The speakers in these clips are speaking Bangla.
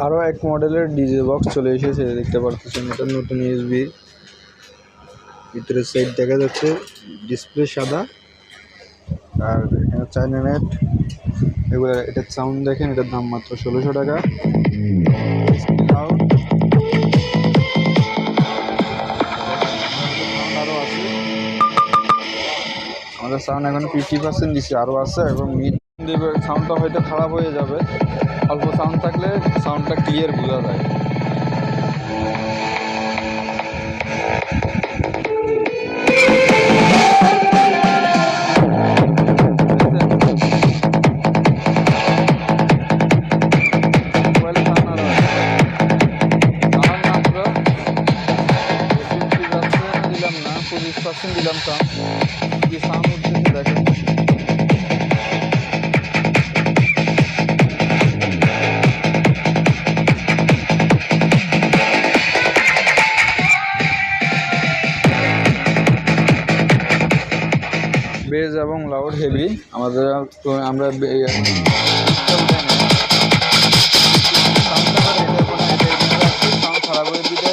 আরও এক মডেলের ডিজে বক্স চলে এসেছে, দেখতে পাচ্ছেন। এটা নতুন ইউএসবি, ভিতরের সাইড দেখা যাচ্ছে, ডিসপ্লে সাদা, আর এখানে চায়না নেট। এগুলো এটার সাউন্ড দেখেন, এটার দাম মাত্র 1600 টাকা। আরও আছে, আমাদের সাউন্ড এখন 50% দিচ্ছে, আরও আছে। এবং মিড দেবে, সাউন্ডটা হয়তো খারাপ হয়ে যাবে, অল্প সাউন্ড থাকলে সাউন্ডটা ক্লিয়ার বোঝা যায়। দিলাম না, 25% দিলাম সাউন্ড, কি সাউন্ড উঠতেছে দেখেন। বেজ এবং লাউড হেভি, আমরা সাউন্ড খারাপ হয়ে দিলে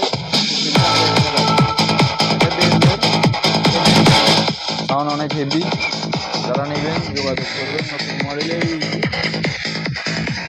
সাউন্ড অনেক হেভি। যারা নেবেন যোগাযোগ করবেন, নতুন মডেলের